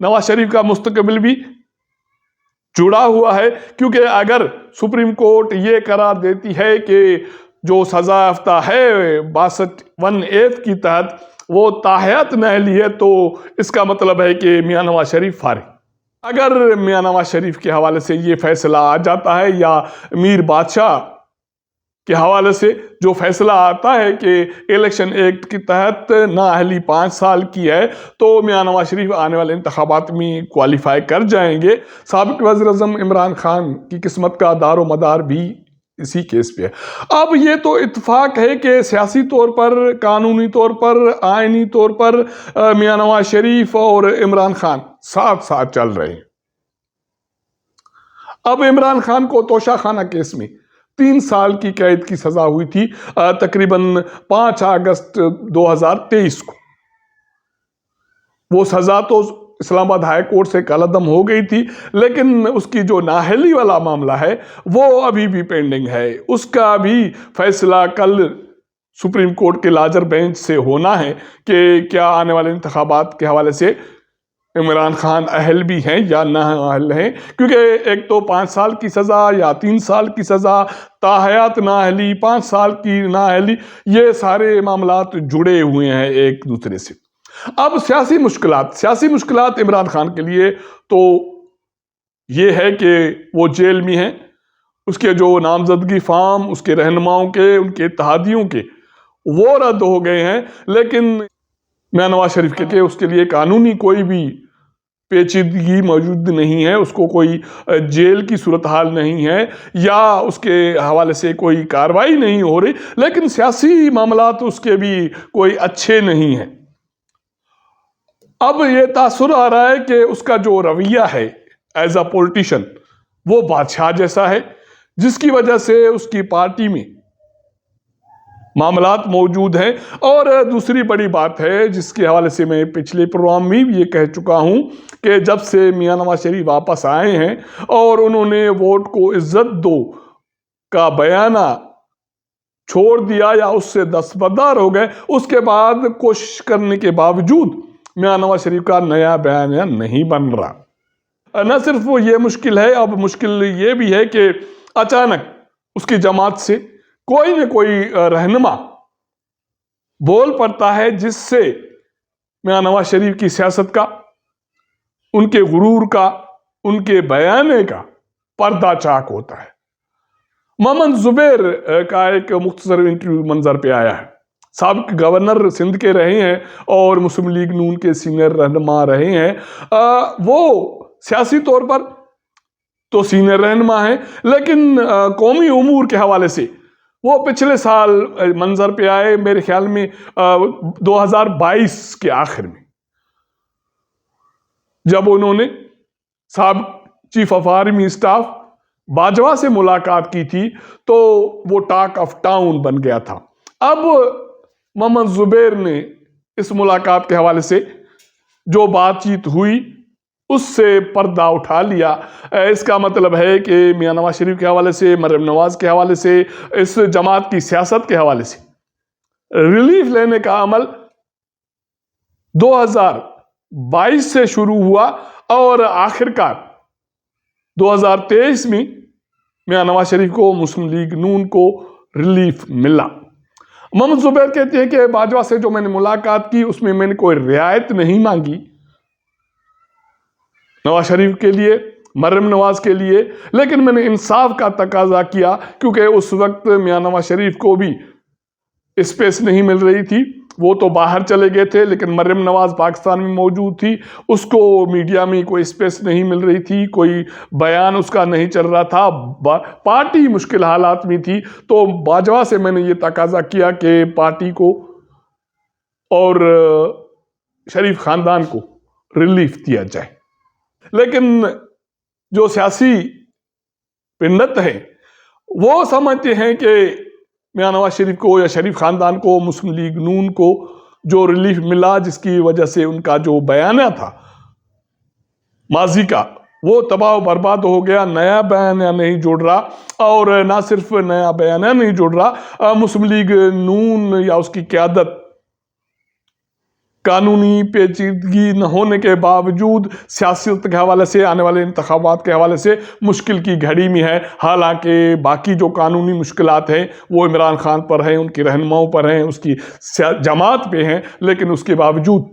نواز شریف کا مستقبل بھی جڑا ہوا ہے، کیونکہ اگر سپریم کورٹ یہ قرار دیتی ہے کہ جو سزا یافتہ ہے 62(1)(f) کی تحت وہ تاحیات نااہلی ہے، تو اس کا مطلب ہے کہ میاں نواز شریف فارغ۔ اگر میاں نواز شریف کے حوالے سے یہ فیصلہ آ جاتا ہے یا میر بادشاہ کے حوالے سے جو فیصلہ آتا ہے کہ الیکشن ایکٹ کے تحت نااہلی 5 سال کی ہے، تو میاں نواز شریف آنے والے انتخابات میں کوالیفائی کر جائیں گے۔ سابق وزیر اعظم عمران خان کی قسمت کا دار و مدار بھی اسی کیس پہ ہے۔ اب یہ تو اتفاق ہے کہ سیاسی طور پر، قانونی طور پر، آئینی طور پر میاں نواز شریف اور عمران خان ساتھ ساتھ چل رہے ہیں۔ اب عمران خان کو توشہ خانہ کیس میں 3 سال کی قید کی سزا ہوئی تھی، تقریباً 5 اگست 2023 کو۔ وہ سزا تو اسلام آباد ہائی کورٹ سے کالعدم ہو گئی تھی، لیکن اس کی جو نااہلی والا معاملہ ہے وہ ابھی بھی پینڈنگ ہے۔ اس کا بھی فیصلہ کل سپریم کورٹ کے لارجر بینچ سے ہونا ہے کہ کیا آنے والے انتخابات کے حوالے سے عمران خان اہل بھی ہیں یا نہ اہل ہیں، کیونکہ ایک تو 5 سال کی سزا یا 3 سال کی سزا، تاحیات نااہلی، 5 سال کی نااہلی، یہ سارے معاملات جڑے ہوئے ہیں ایک دوسرے سے۔ اب سیاسی مشکلات عمران خان کے لیے تو یہ ہے کہ وہ جیل میں ہیں، اس کے جو نامزدگی فارم اس کے رہنماؤں کے، ان کے اتحادیوں کے، وہ رد ہو گئے ہیں، لیکن میاں نواز شریف کے اس کے لیے قانونی کوئی بھی پیچیدگی موجود نہیں ہے، اس کو کوئی جیل کی صورتحال نہیں ہے یا اس کے حوالے سے کوئی کارروائی نہیں ہو رہی، لیکن سیاسی معاملات اس کے بھی کوئی اچھے نہیں ہیں۔ اب یہ تاثر آ رہا ہے کہ اس کا جو رویہ ہے ایز اے پولیٹیشین وہ بادشاہ جیسا ہے، جس کی وجہ سے اس کی پارٹی میں معاملات موجود ہیں۔ اور دوسری بڑی بات ہے جس کے حوالے سے میں پچھلے پروگرام میں یہ کہہ چکا ہوں کہ جب سے میاں نواز شریف واپس آئے ہیں اور انہوں نے ووٹ کو عزت دو کا بیانہ چھوڑ دیا یا اس سے دستبردار ہو گئے، اس کے بعد کوشش کرنے کے باوجود میاں نواز شریف کا نیا بیانیہ نہیں بن رہا۔ نہ صرف وہ یہ مشکل ہے، اب مشکل یہ بھی ہے کہ اچانک اس کی جماعت سے کوئی نہ کوئی رہنما بول پڑتا ہے جس سے میاں نواز شریف کی سیاست کا، ان کے غرور کا، ان کے بیانے کا پردہ چاک ہوتا ہے۔ محمد زبیر کا ایک مختصر انٹرویو منظر پہ آیا ہے۔ سابق گورنر سندھ کے رہے ہیں اور مسلم لیگ نون کے سینئر رہنما رہے ہیں۔ وہ سیاسی طور پر تو سینئر رہنما ہیں، لیکن قومی امور کے حوالے سے وہ پچھلے سال منظر پہ آئے، میرے خیال میں 2022 کے آخر میں، جب انہوں نے سابق chief of army staff Bajwa سے ملاقات کی تھی تو وہ ٹاک آف ٹاؤن بن گیا تھا۔ اب محمد زبیر نے اس ملاقات کے حوالے سے جو بات چیت ہوئی اس سے پردہ اٹھا لیا۔ اس کا مطلب ہے کہ میاں نواز شریف کے حوالے سے، مریم نواز کے حوالے سے، اس جماعت کی سیاست کے حوالے سے ریلیف لینے کا عمل 2022 سے شروع ہوا اور آخرکار 2023 میں میاں نواز شریف کو، مسلم لیگ نون کو ریلیف ملا۔ محمد زبیر کہتے ہیں کہ باجوہ سے جو میں نے ملاقات کی اس میں میں نے کوئی رعایت نہیں مانگی نواز شریف کے لیے، مریم نواز کے لیے، لیکن میں نے انصاف کا تقاضا کیا، کیونکہ اس وقت میاں نواز شریف کو بھی اسپیس نہیں مل رہی تھی، وہ تو باہر چلے گئے تھے، لیکن مریم نواز پاکستان میں موجود تھی، اس کو میڈیا میں کوئی اسپیس نہیں مل رہی تھی، کوئی بیان اس کا نہیں چل رہا تھا، پارٹی مشکل حالات میں تھی، تو باجوہ سے میں نے یہ تقاضا کیا کہ پارٹی کو اور شریف خاندان کو ریلیف دیا جائے۔ لیکن جو سیاسی پنڈت ہیں وہ سمجھتے ہیں کہ میاں نواز شریف کو یا شریف خاندان کو، مسلم لیگ نون کو جو ریلیف ملا، جس کی وجہ سے ان کا جو بیانیہ تھا ماضی کا وہ تباہ و برباد ہو گیا، نیا بیانیہ نہیں جوڑ رہا، اور نہ صرف نیا بیانیہ نہیں جوڑ رہا، مسلم لیگ نون یا اس کی قیادت قانونی پیچیدگی نہ ہونے کے باوجود سیاست کے حوالے سے آنے والے انتخابات کے حوالے سے مشکل کی گھڑی میں ہے. حالانکہ باقی جو قانونی مشکلات ہیں وہ عمران خان پر ہیں، ان کی رہنماؤں پر ہیں، اس کی جماعت پہ ہیں، لیکن اس کے باوجود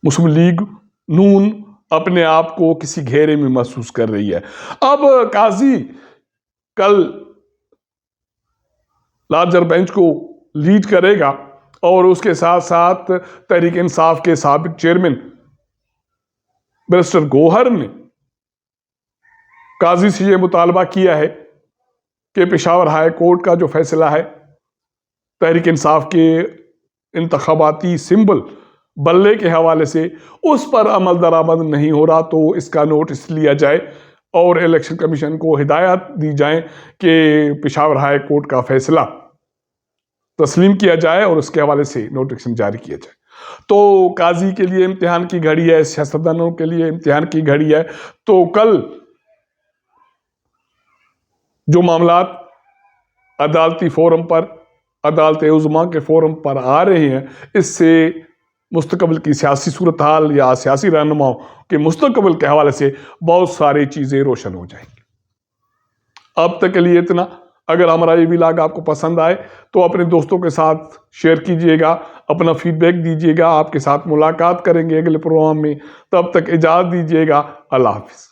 مسلم لیگ نون اپنے آپ کو کسی گھیرے میں محسوس کر رہی ہے. اب قاضی کل لارجر بینچ کو لیڈ کرے گا اور اس کے ساتھ ساتھ تحریک انصاف کے سابق چیئرمین بیرسٹر گوہر نے قاضی سے یہ مطالبہ کیا ہے کہ پشاور ہائی کورٹ کا جو فیصلہ ہے تحریک انصاف کے انتخاباتی سمبل بلے کے حوالے سے اس پر عمل درآمد نہیں ہو رہا، تو اس کا نوٹس لیا جائے اور الیکشن کمیشن کو ہدایت دی جائیں کہ پشاور ہائی کورٹ کا فیصلہ تسلیم کیا جائے اور اس کے حوالے سے نوٹیفکیشن جاری کیا جائے. تو قاضی کے لیے امتحان کی گھڑی ہے، سیاستدانوں کے لیے امتحان کی گھڑی ہے. تو کل جو معاملات عدالتی فورم پر، عدالت عظمیٰ کے فورم پر آ رہے ہیں، اس سے مستقبل کی سیاسی صورتحال یا سیاسی رہنماؤں کے مستقبل کے حوالے سے بہت ساری چیزیں روشن ہو جائیں گی. اب تک کے لیے اتنا. اگر ہمارا یہ ولاگ آپ کو پسند آئے تو اپنے دوستوں کے ساتھ شیئر کیجئے گا، اپنا فیڈ بیک دیجئے گا. آپ کے ساتھ ملاقات کریں گے اگلے پروگرام میں. تب تک اجازت دیجئے گا. اللہ حافظ.